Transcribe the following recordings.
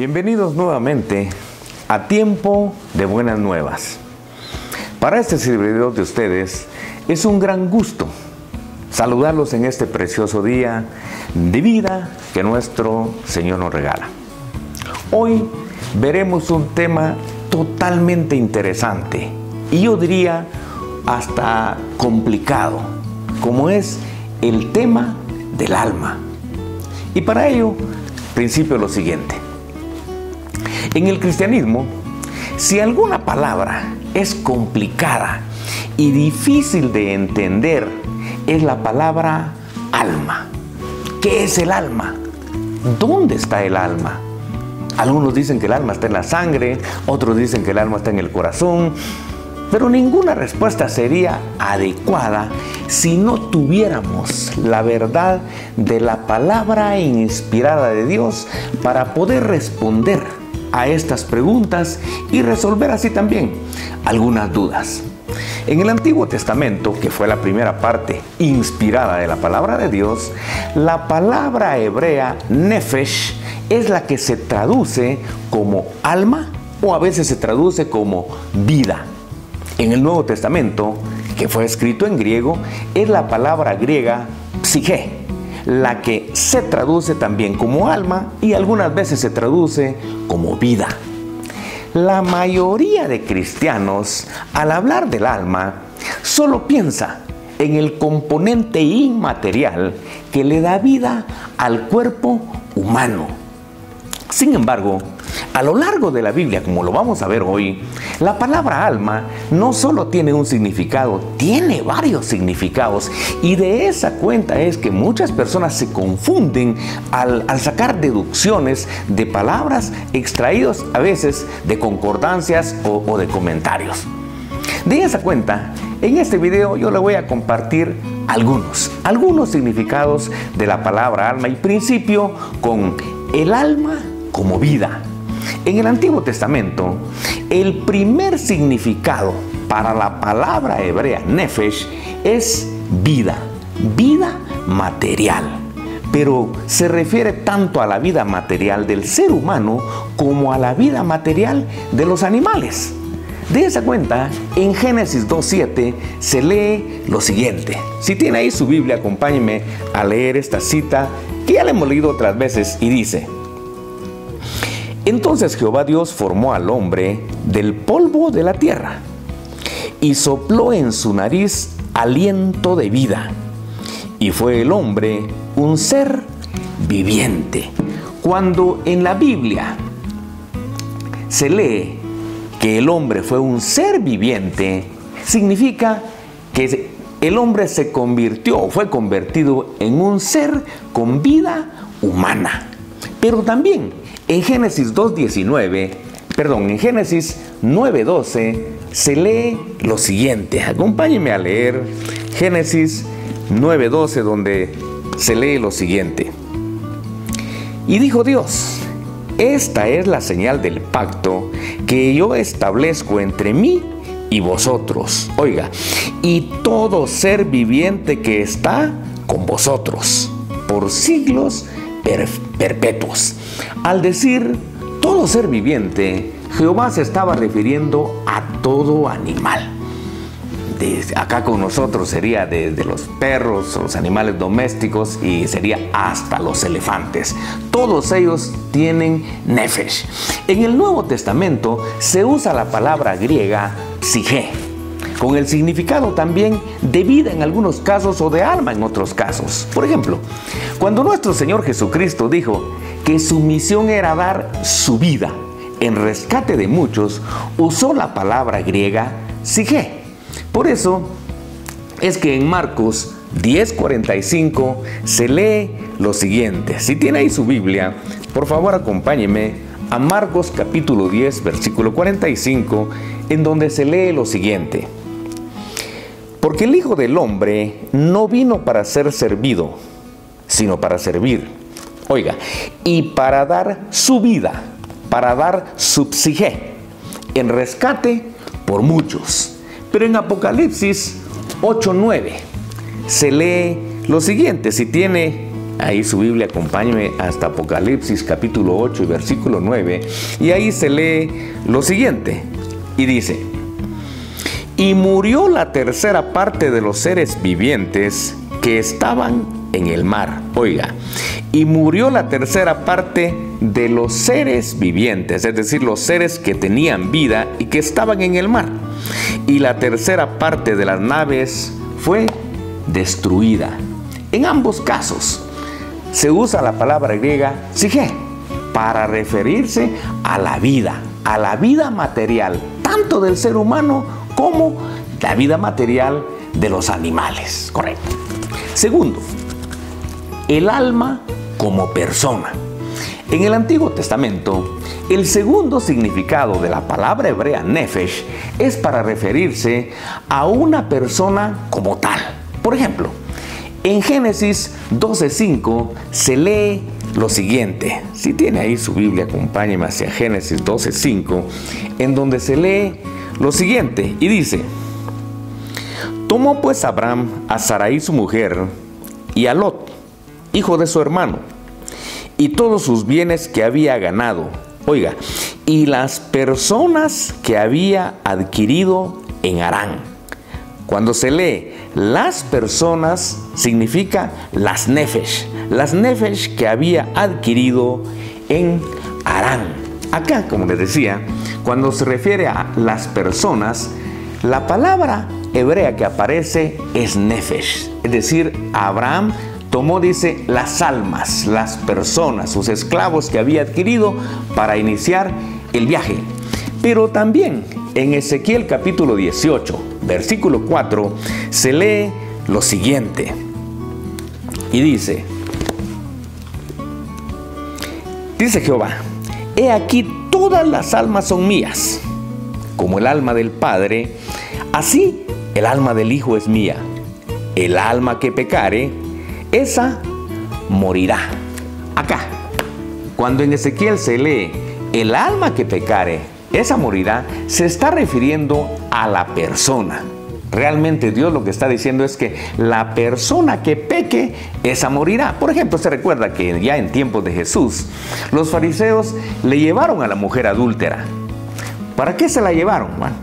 Bienvenidos nuevamente a Tiempo de Buenas Nuevas. Para este servidor de ustedes es un gran gusto saludarlos en este precioso día de vida que nuestro Señor nos regala. Hoy veremos un tema totalmente interesante y yo diría hasta complicado, como es el tema del alma. Y para ello, principio lo siguiente. En el cristianismo, si alguna palabra es complicada y difícil de entender, es la palabra alma. ¿Qué es el alma? ¿Dónde está el alma? Algunos dicen que el alma está en la sangre, otros dicen que el alma está en el corazón, pero ninguna respuesta sería adecuada si no tuviéramos la verdad de la palabra inspirada de Dios para poder responder a estas preguntas y resolver así también algunas dudas. En el Antiguo Testamento, que fue la primera parte inspirada de la palabra de Dios, la palabra hebrea nefesh es la que se traduce como alma o a veces se traduce como vida. En el Nuevo Testamento, que fue escrito en griego, es la palabra griega psique, la que se traduce también como alma y algunas veces se traduce como vida. La mayoría de cristianos, al hablar del alma, solo piensa en el componente inmaterial que le da vida al cuerpo humano. Sin embargo, a lo largo de la Biblia, como lo vamos a ver hoy, la palabra alma no solo tiene un significado, tiene varios significados. Y de esa cuenta es que muchas personas se confunden al sacar deducciones de palabras extraídos a veces de concordancias o de comentarios. De esa cuenta, en este video yo le voy a compartir algunos significados de la palabra alma y principio con el alma como vida. En el Antiguo Testamento, el primer significado para la palabra hebrea nefesh es vida, vida material. Pero se refiere tanto a la vida material del ser humano como a la vida material de los animales. De esa cuenta, en Génesis 2:7 se lee lo siguiente. Si tiene ahí su Biblia, acompáñeme a leer esta cita que ya la hemos leído otras veces y dice: Entonces Jehová Dios formó al hombre del polvo de la tierra y sopló en su nariz aliento de vida, y fue el hombre un ser viviente. Cuando en la Biblia se lee que el hombre fue un ser viviente, significa que el hombre fue convertido en un ser con vida humana. Pero también en Génesis 9:12 se lee lo siguiente. Acompáñenme a leer Génesis 9:12, donde se lee lo siguiente. Y dijo Dios: Esta es la señal del pacto que yo establezco entre mí y vosotros. Oiga, y todo ser viviente que está con vosotros por siglos perpetuos. Al decir todo ser viviente, Jehová se estaba refiriendo a todo animal. Acá con nosotros sería desde los perros, los animales domésticos y sería hasta los elefantes. Todos ellos tienen nefesh. En el Nuevo Testamento se usa la palabra griega psique, con el significado también de vida en algunos casos o de alma en otros casos. Por ejemplo, cuando nuestro Señor Jesucristo dijo que su misión era dar su vida en rescate de muchos, usó la palabra griega psique. Por eso es que en Marcos 10:45 se lee lo siguiente. Si tiene ahí su Biblia, por favor acompáñeme a Marcos capítulo 10, versículo 45, en donde se lee lo siguiente. Porque el Hijo del Hombre no vino para ser servido, sino para servir. Oiga, y para dar su vida, para dar su psique, en rescate por muchos. Pero en Apocalipsis 8:9 se lee lo siguiente. Si tiene ahí su Biblia, acompáñeme hasta Apocalipsis capítulo 8 y versículo 9, y ahí se lee lo siguiente, y dice: y murió la tercera parte de los seres vivientes que estaban en el mar. Oiga, y murió la tercera parte de los seres vivientes, es decir, los seres que tenían vida y que estaban en el mar. Y la tercera parte de las naves fue destruida. En ambos casos se usa la palabra griega psique para referirse a la vida material, tanto del ser humano como la vida material de los animales. Correcto. Segundo, el alma como persona. En el Antiguo Testamento, el segundo significado de la palabra hebrea nefesh es para referirse a una persona como tal. Por ejemplo, en Génesis 12:5 se lee lo siguiente. Si tiene ahí su Biblia, acompáñeme hacia Génesis 12:5, en donde se lee lo siguiente y dice: tomó pues Abraham a Sarai su mujer y a Lot, hijo de su hermano, y todos sus bienes que había ganado. Oiga, y las personas que había adquirido en Harán. Cuando se lee las personas, significa las nefesh que había adquirido en Harán. Acá, como les decía, cuando se refiere a las personas, la palabra hebrea que aparece es nefesh, es decir, Abraham tomó, dice, las almas, las personas, sus esclavos que había adquirido para iniciar el viaje. Pero también en Ezequiel capítulo 18, versículo 4, se lee lo siguiente. Y dice Jehová: he aquí todas las almas son mías, como el alma del Padre, así el alma del Hijo es mía. El alma que pecare, esa morirá. Acá, cuando en Ezequiel se lee el alma que pecare, esa morirá, se está refiriendo a la persona. Realmente Dios lo que está diciendo es que la persona que peque, esa morirá. Por ejemplo, se recuerda que ya en tiempos de Jesús, los fariseos le llevaron a la mujer adúltera. ¿Para qué se la llevaron? Bueno,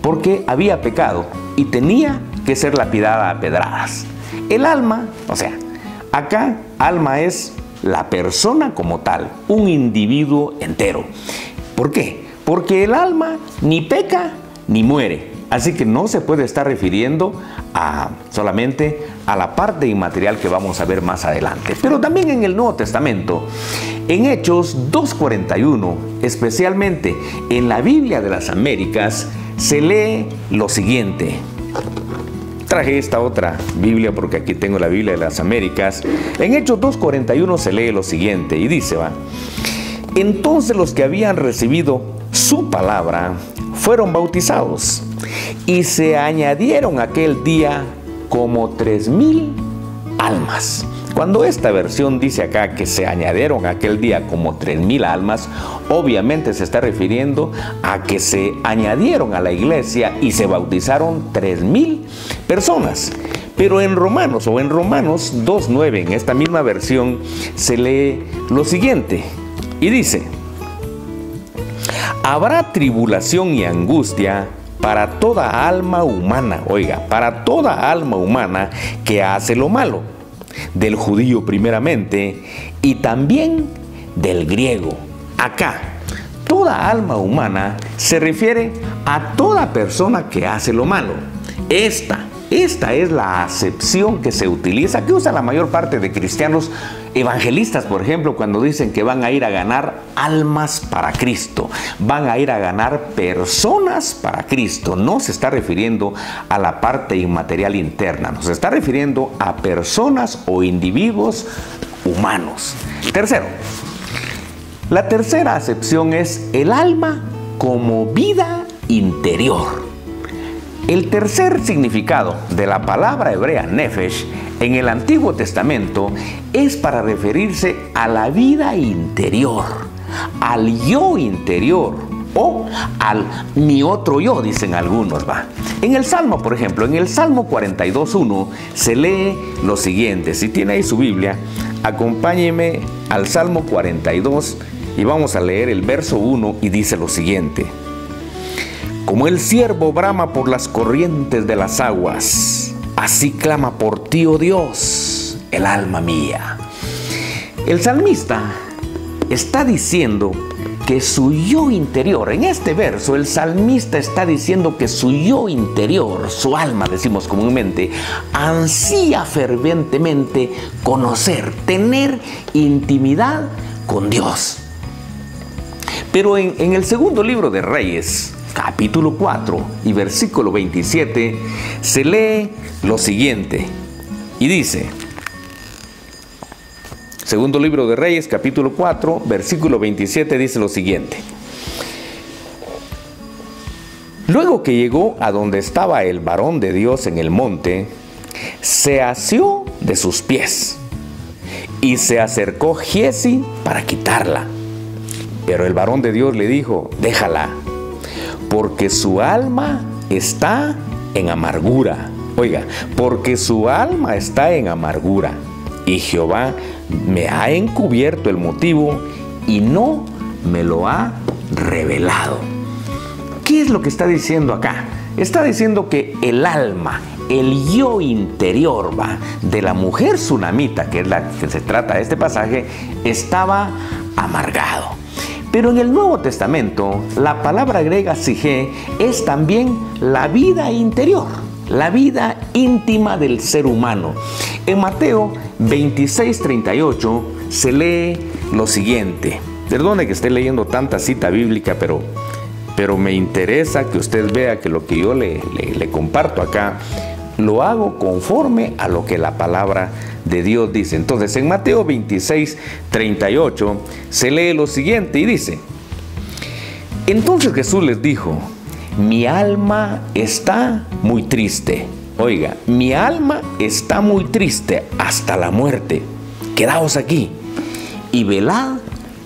porque había pecado y tenía que ser lapidada a pedradas. El alma, o sea, acá alma es la persona como tal, un individuo entero. ¿Por qué? Porque el alma ni peca ni muere. Así que no se puede estar refiriendo solamente a la parte inmaterial que vamos a ver más adelante. Pero también en el Nuevo Testamento, en Hechos 2:41, especialmente en la Biblia de las Américas, se lee lo siguiente. Traje esta otra Biblia porque aquí tengo la Biblia de las Américas. En Hechos 2:41 se lee lo siguiente y dice, entonces los que habían recibido su palabra fueron bautizados y se añadieron aquel día como 3,000 almas. Cuando esta versión dice acá que se añadieron aquel día como 3,000 almas, obviamente se está refiriendo a que se añadieron a la iglesia y se bautizaron 3,000 personas. Pero en Romanos 2:9, en esta misma versión, se lee lo siguiente y dice: habrá tribulación y angustia para toda alma humana, oiga, para toda alma humana que hace lo malo, del judío primeramente y también del griego. Acá, toda alma humana se refiere a toda persona que hace lo malo. Esta es la acepción que se utiliza, que usa la mayor parte de cristianos evangelistas, por ejemplo, cuando dicen que van a ir a ganar almas para Cristo, van a ir a ganar personas para Cristo. No se está refiriendo a la parte inmaterial interna, nos está refiriendo a personas o individuos humanos. Tercero, la tercera acepción es el alma como vida interior. El tercer significado de la palabra hebrea nefesh en el Antiguo Testamento es para referirse a la vida interior, al yo interior, o al mi otro yo, dicen algunos, va. En el Salmo, por ejemplo, en el Salmo 42:1 se lee lo siguiente. Si tiene ahí su Biblia, acompáñeme al Salmo 42 y vamos a leer el verso 1 y dice lo siguiente. Como el ciervo brama por las corrientes de las aguas, así clama por ti, oh Dios, el alma mía. El salmista está diciendo que su yo interior, en este verso el salmista está diciendo que su yo interior, su alma decimos comúnmente, ansía fervientemente conocer, tener intimidad con Dios. Pero en el segundo libro de Reyes, capítulo 4 y versículo 27, se lee lo siguiente y dice, segundo libro de Reyes, capítulo 4, versículo 27, dice lo siguiente. Luego que llegó a donde estaba el varón de Dios en el monte, se asió de sus pies y se acercó Giezi para quitarla. Pero el varón de Dios le dijo, déjala, porque su alma está en amargura. Oiga, porque su alma está en amargura. Y Jehová me ha encubierto el motivo y no me lo ha revelado. ¿Qué es lo que está diciendo acá? Está diciendo que el alma, el yo interior de la mujer sunamita, que es la que se trata de este pasaje, estaba amargado. Pero en el Nuevo Testamento, la palabra griega psique es también la vida interior, la vida íntima del ser humano. En Mateo 26:38 se lee lo siguiente. Perdone que esté leyendo tanta cita bíblica, pero me interesa que usted vea que lo que yo le comparto acá, lo hago conforme a lo que la palabra de Dios dice. Entonces, en Mateo 26:38 se lee lo siguiente y dice, entonces Jesús les dijo, mi alma está muy triste. Oiga, mi alma está muy triste hasta la muerte. Quedaos aquí y velad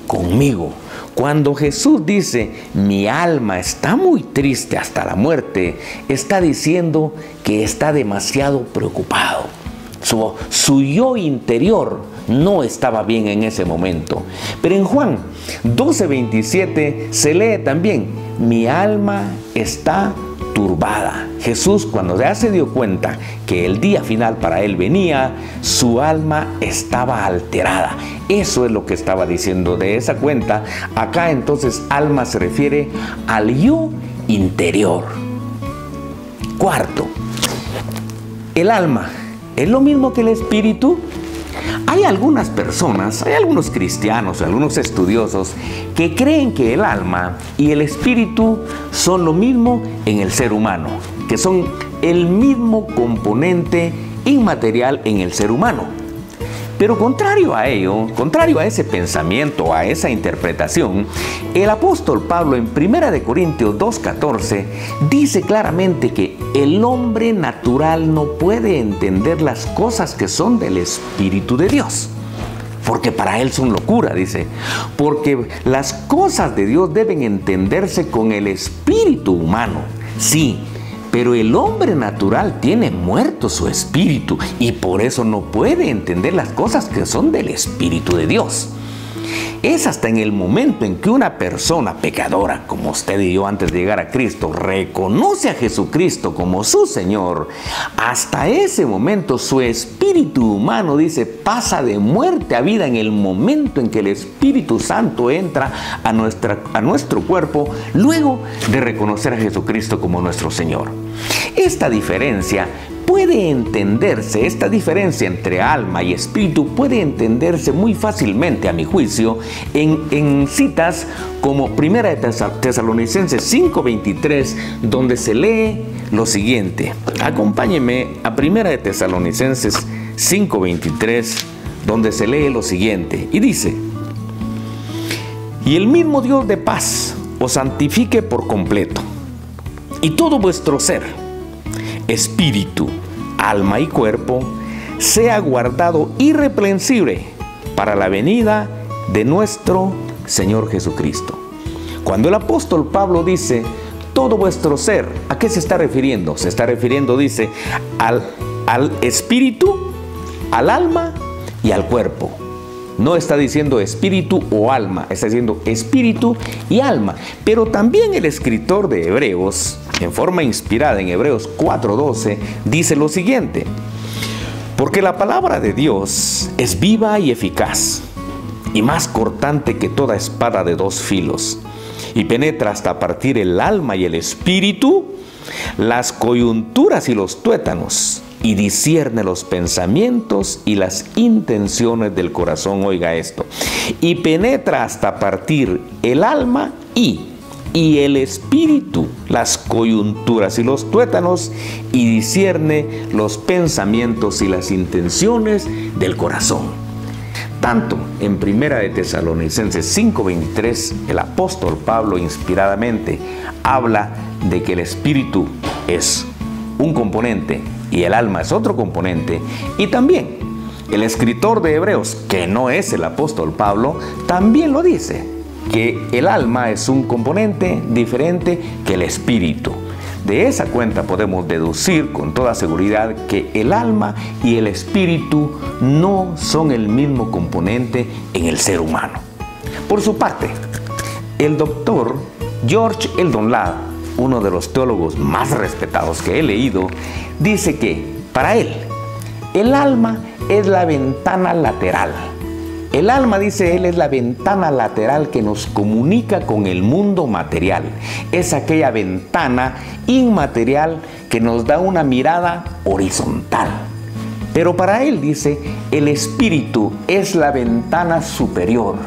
conmigo. Cuando Jesús dice, mi alma está muy triste hasta la muerte, está diciendo que está demasiado preocupado. Su yo interior no estaba bien en ese momento. Pero en Juan 12:27 se lee también, mi alma está turbada. Jesús, cuando ya se dio cuenta que el día final para él venía, su alma estaba alterada. Eso es lo que estaba diciendo de esa cuenta. Acá entonces alma se refiere al yo interior. Cuarto, el alma ¿es lo mismo que el espíritu? Hay algunas personas, hay algunos cristianos, algunos estudiosos que creen que el alma y el espíritu son lo mismo en el ser humano, que son el mismo componente inmaterial en el ser humano. Pero contrario a ello, contrario a ese pensamiento, a esa interpretación, el apóstol Pablo en 1 Corintios 2:14 dice claramente que el hombre natural no puede entender las cosas que son del Espíritu de Dios, porque para él son locura, dice, porque las cosas de Dios deben entenderse con el espíritu humano. Sí, pero el hombre natural tiene muerto su espíritu y por eso no puede entender las cosas que son del Espíritu de Dios. Es hasta en el momento en que una persona pecadora, como usted y yo antes de llegar a Cristo, reconoce a Jesucristo como su Señor, hasta ese momento su espíritu humano, dice, pasa de muerte a vida en el momento en que el Espíritu Santo entra a nuestro cuerpo, luego de reconocer a Jesucristo como nuestro Señor. Esta diferencia puede entenderse, esta diferencia entre alma y espíritu puede entenderse muy fácilmente, a mi juicio, en citas como 1 Tesalonicenses 5:23, donde se lee lo siguiente. Acompáñeme a 1 Tesalonicenses 5:23, donde se lee lo siguiente, y dice, y el mismo Dios de paz os santifique por completo, y todo vuestro ser, espíritu, alma y cuerpo, sea guardado irreprensible para la venida de nuestro Señor Jesucristo. Cuando el apóstol Pablo dice todo vuestro ser, ¿a qué se está refiriendo? Se está refiriendo, dice, al espíritu, al alma y al cuerpo. No está diciendo espíritu o alma, está diciendo espíritu y alma. Pero también el escritor de Hebreos, en forma inspirada en Hebreos 4:12, dice lo siguiente: porque la palabra de Dios es viva y eficaz, y más cortante que toda espada de dos filos, y penetra hasta partir el alma y el espíritu, las coyunturas y los tuétanos, y discierne los pensamientos y las intenciones del corazón. Oiga esto: y penetra hasta partir el alma y el espíritu, las coyunturas y los tuétanos, y discierne los pensamientos y las intenciones del corazón. Tanto en Primera de Tesalonicenses 5:23, el apóstol Pablo inspiradamente habla de que el espíritu es un componente y el alma es otro componente, y también el escritor de Hebreos, que no es el apóstol Pablo, también lo dice, que el alma es un componente diferente que el espíritu. De esa cuenta podemos deducir con toda seguridad que el alma y el espíritu no son el mismo componente en el ser humano. Por su parte, el doctor George Eldon Ladd, uno de los teólogos más respetados que he leído, dice que para él el alma es la ventana lateral. El alma, dice él, es la ventana lateral que nos comunica con el mundo material. Es aquella ventana inmaterial que nos da una mirada horizontal. Pero para él, dice, el espíritu es la ventana superior,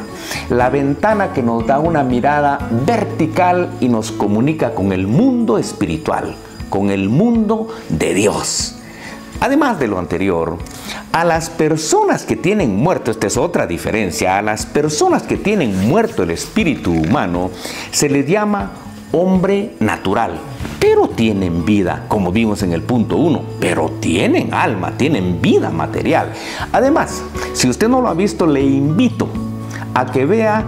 la ventana que nos da una mirada vertical y nos comunica con el mundo espiritual, con el mundo de Dios. Además de lo anterior, a las personas que tienen muerto, esta es otra diferencia, a las personas que tienen muerto el espíritu humano se les llama hombre natural, pero tienen vida, como vimos en el punto 1, pero tienen alma, tienen vida material. Además, si usted no lo ha visto, le invito a que vea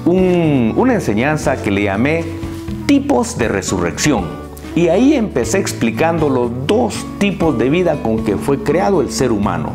una enseñanza que le llamé tipos de resurrección. Y ahí empecé explicando los dos tipos de vida con que fue creado el ser humano: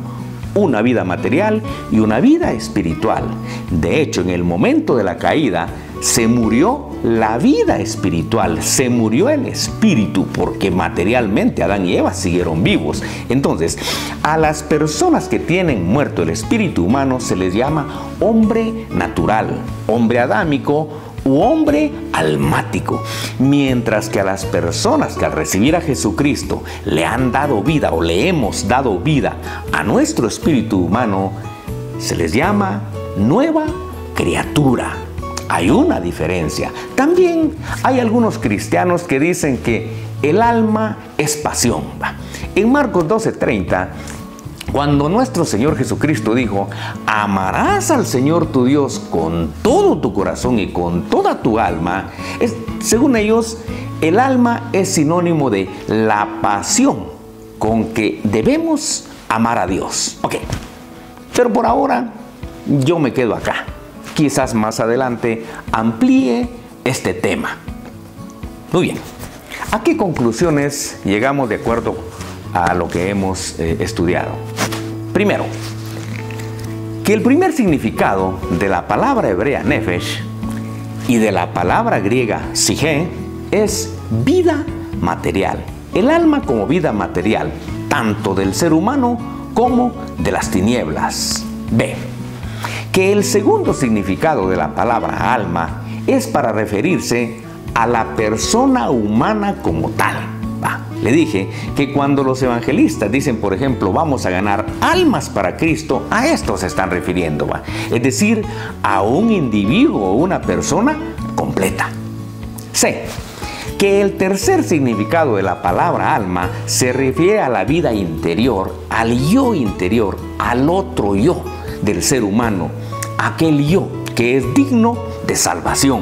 una vida material y una vida espiritual. De hecho, en el momento de la caída se murió la vida espiritual, se murió el espíritu, porque materialmente Adán y Eva siguieron vivos. Entonces, a las personas que tienen muerto el espíritu humano se les llama hombre natural, hombre adámico u hombre almático, mientras que a las personas que al recibir a Jesucristo le han dado vida o le hemos dado vida a nuestro espíritu humano, se les llama nueva criatura. Hay una diferencia. También hay algunos cristianos que dicen que el alma es pasión. En Marcos 12:30, cuando nuestro Señor Jesucristo dijo: amarás al Señor tu Dios con todo tu corazón y con toda tu alma, según ellos, el alma es sinónimo de la pasión con que debemos amar a Dios. Ok, pero por ahora yo me quedo acá. Quizás más adelante amplíe este tema. Muy bien, ¿a qué conclusiones llegamos de acuerdo a lo que hemos estudiado? Primero, que el primer significado de la palabra hebrea nefesh y de la palabra griega psique es vida material. El alma como vida material, tanto del ser humano como de las tinieblas. B, que el segundo significado de la palabra alma es para referirse a la persona humana como tal. Le dije que cuando los evangelistas dicen, por ejemplo, vamos a ganar almas para Cristo, a esto se están refiriendo, es decir, a un individuo o una persona completa. C, que el tercer significado de la palabra alma se refiere a la vida interior, al yo interior, al otro yo del ser humano, aquel yo que es digno de salvación.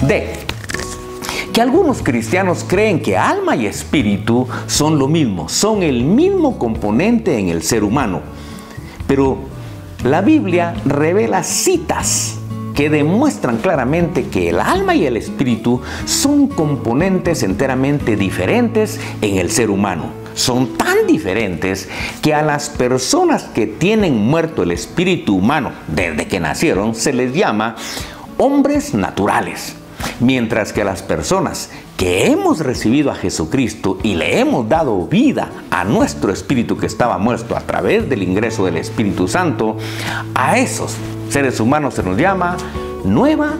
D, que algunos cristianos creen que alma y espíritu son lo mismo, son el mismo componente en el ser humano. Pero la Biblia revela citas que demuestran claramente que el alma y el espíritu son componentes enteramente diferentes en el ser humano. Son tan diferentes que a las personas que tienen muerto el espíritu humano desde que nacieron se les llama hombres naturales, mientras que a las personas que hemos recibido a Jesucristo y le hemos dado vida a nuestro espíritu que estaba muerto a través del ingreso del Espíritu Santo, a esos seres humanos se nos llama nueva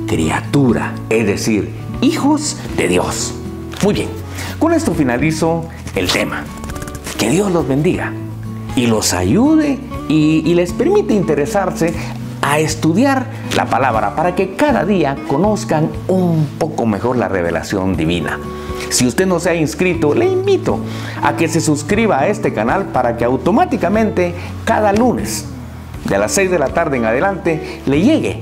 criatura, es decir, hijos de Dios. Muy bien, con esto finalizo el tema. Que Dios los bendiga y los ayude y les permite interesarse a estudiar la palabra para que cada día conozcan un poco mejor la revelación divina. Si usted no se ha inscrito, le invito a que se suscriba a este canal para que automáticamente cada lunes de las 6 de la tarde en adelante le llegue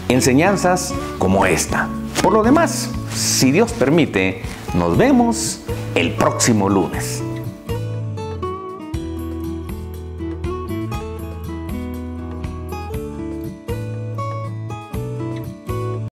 enseñanzas como esta. Por lo demás, si Dios permite, nos vemos el próximo lunes.